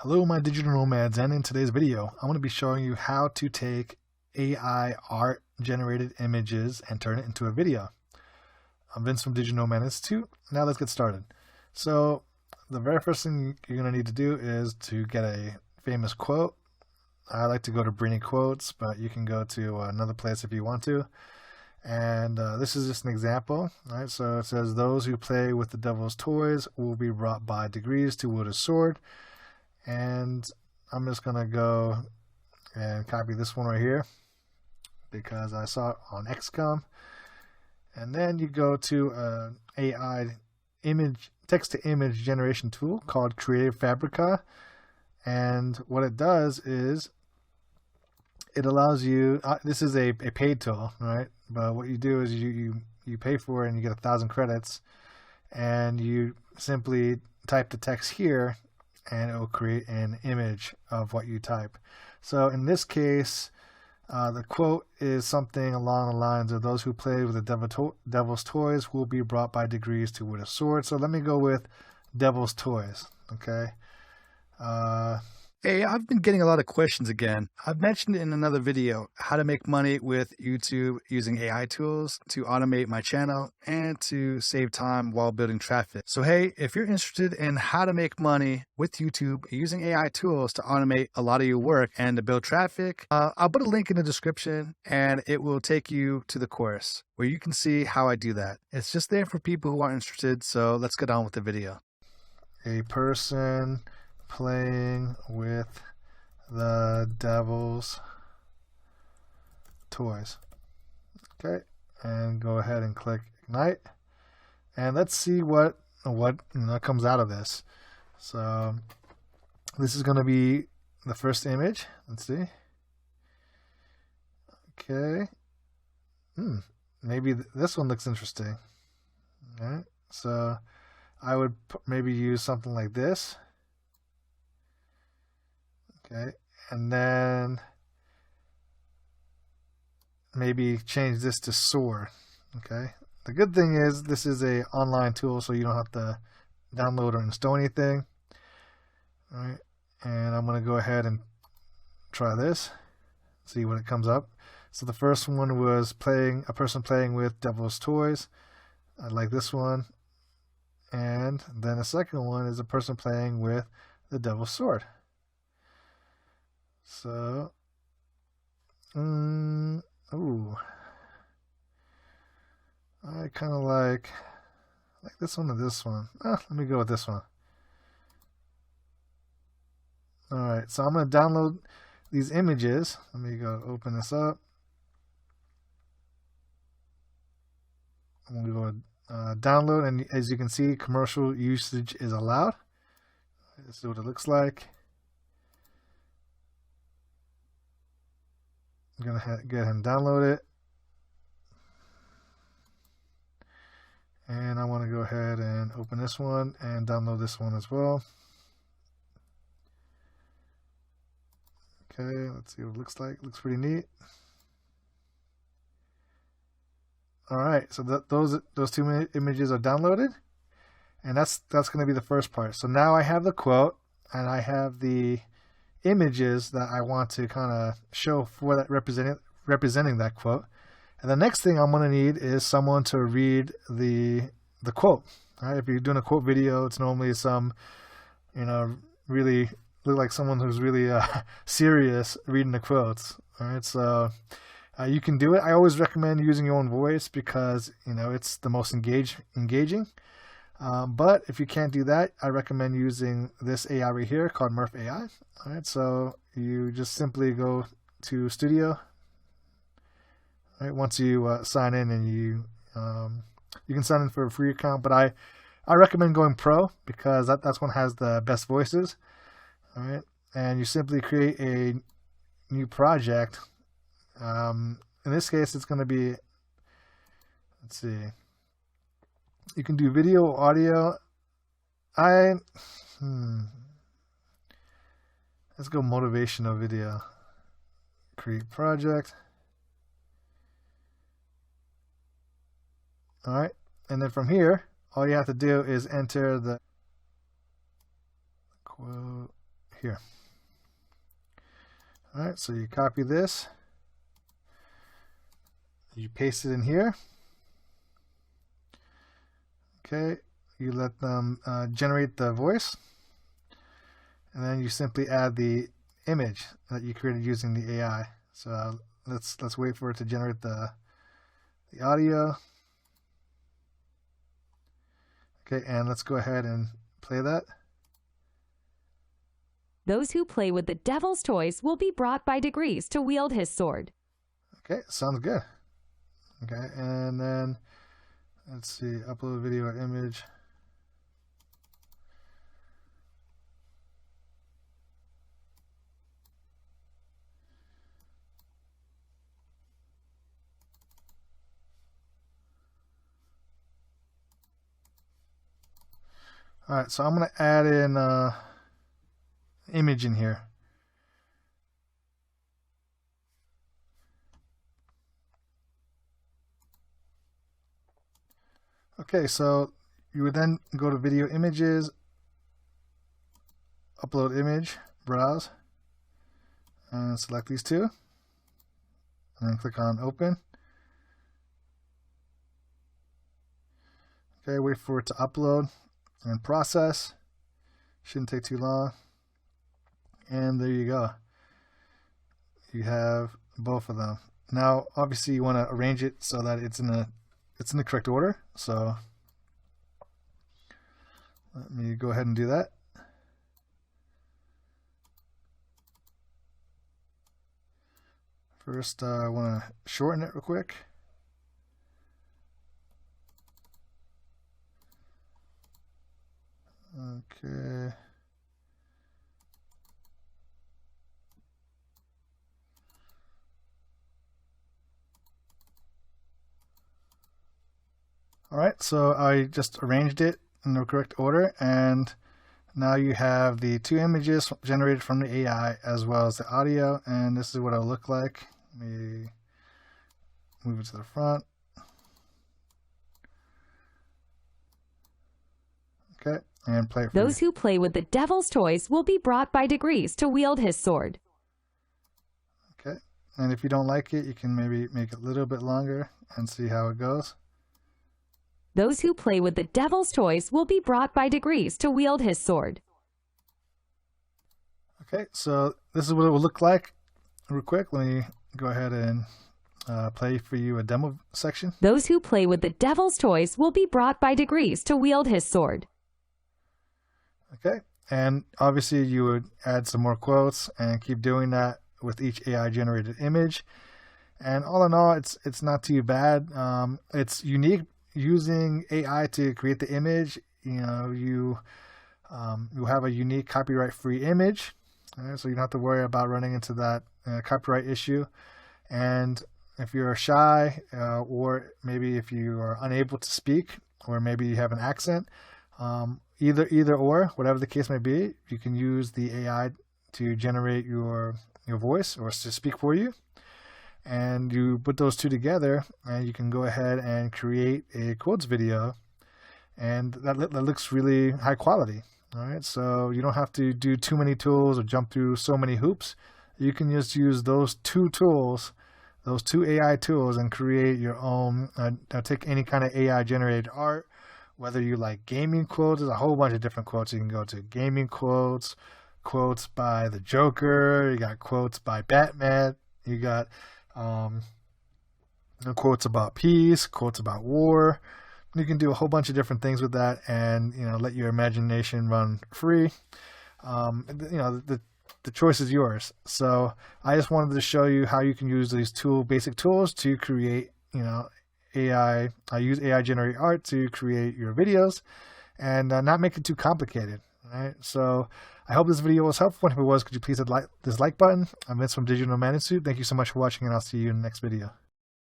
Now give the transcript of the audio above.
Hello my digital nomads, and in today's video I'm going to be showing you how to take AI art generated images and turn it into a video. I'm Vince from Digital Nomad Institute. Now let's get started. So the very first thing you're going to need to do is to get a famous quote. I like to go to Brini Quotes, but you can go to another place if you want to. And this is just an example, right? So it says, "Those who play with the devil's toys will be brought by degrees to wield a sword." And I'm just going to go and copy this one right here because I saw it on XCOM. And then you go to an AI image, text-to-image generation tool called Creative Fabrica. And what it does is it allows you, this is a paid tool, right? But what you do is you pay for it and you get 1,000 credits. And you simply type the text here and it will create an image of what you type. So in this case, the quote is something along the lines of, "Those who play with the devil's toys will be brought by degrees to wield a sword." So let me go with devil's toys, okay? Hey, I've been getting a lot of questions again. I've mentioned in another video how to make money with YouTube using AI tools to automate my channel and to save time while building traffic. So hey, if you're interested in how to make money with YouTube using AI tools to automate a lot of your work and to build traffic, I'll put a link in the description and it will take you to the course where you can see how I do that. It's just there for people who are interested, so let's get on with the video. A person playing with the devil's toys. Okay, and go ahead and click ignite, and let's see what comes out of this. So this is going to be the first image. Let's see. Okay, maybe this one looks interesting. All right, so I would maybe use something like this. Okay, and then maybe change this to sword. Okay, the good thing is this is a online tool, so you don't have to download or install anything. All right, and I'm going to go ahead and try this, see what it comes up. So the first one was a person playing with devil's toys. I like this one. And then the second one is a person playing with the devil's sword. So, ooh, I kind of like this one or this one. Let me go with this one. All right, so I'm going to download these images. Let me go open this up. I'm going to go download, and as you can see, commercial usage is allowed. This is what it looks like. I'm going to go ahead and download it. And I want to go ahead and open this one and download this one as well. Okay, let's see what it looks like. Looks pretty neat. All right, so those two images are downloaded. And that's going to be the first part. So now I have the quote and I have the images that I want to kind of show for that representing that quote. And the next thing I'm going to need is someone to read the quote. All right, if you're doing a quote video, it's normally some, really look like someone who's really serious reading the quotes. All right, so you can do it. I always recommend using your own voice because it's the most engaging. But if you can't do that, I recommend using this AI right here called Murph AI. All right, so you just simply go to Studio. All right, once you sign in, and you can sign in for a free account, but I recommend going Pro because that's one has the best voices. All right, and you simply create a new project. In this case, it's going to be, let's see. You can do video or audio. Let's go motivational video. Create project. All right, and then from here, all you have to do is enter the quote here. All right, so you copy this, you paste it in here. Okay, you let them generate the voice, and then you simply add the image that you created using the AI. So let's wait for it to generate the audio. Okay, and let's go ahead and play that. Those who play with the devil's toys will be brought by degrees to wield his sword. Okay, sounds good. Okay, and then let's see, upload video or image. All right, so I'm going to add in image in here. Okay, so you would then go to video images, upload image, browse, and select these two, and then click on open. Okay, wait for it to upload and process. Shouldn't take too long. And there you go. You have both of them. Now, obviously, you want to arrange it so that it's in the correct order. So let me go ahead and do that. First, I want to shorten it real quick. Okay. All right, so I just arranged it in the correct order, and now you have the two images generated from the AI as well as the audio, and this is what it'll look like. Let me move it to the front. Okay, and play it for Those who play with the devil's toys will be brought by degrees to wield his sword. Okay, and if you don't like it, you can maybe make it a little bit longer and see how it goes. Those who play with the devil's toys will be brought by degrees to wield his sword. Okay, so this is what it will look like. Real quick, let me go ahead and play for you a demo section. Those who play with the devil's toys will be brought by degrees to wield his sword. Okay, and obviously you would add some more quotes and keep doing that with each AI generated image. And all in all, it's not too bad. It's unique using AI to create the image. You know, you have a unique copyright-free image, right? So you don't have to worry about running into that copyright issue. And if you're shy, or maybe if you are unable to speak, or maybe you have an accent, either or, whatever the case may be, you can use the AI to generate your voice or to speak for you. And you put those two together, and you can go ahead and create a quotes video, and that looks really high quality. All right, so you don't have to do too many tools or jump through so many hoops. You can just use those two tools, those two AI tools, and create your own. Take any kind of AI generated art, whether you like gaming quotes. There's a whole bunch of different quotes. You can go to gaming quotes, quotes by the Joker. You got quotes by Batman. You got quotes about peace, quotes about war. You can do a whole bunch of different things with that, and let your imagination run free. The choice is yours. So I just wanted to show you how you can use these basic tools to create AI. I use AI generated art to create your videos and not make it too complicated. Right? So I hope this video was helpful. If it was, could you please hit this like button? I'm Vince from Digital Nomad. Thank you so much for watching, and I'll see you in the next video.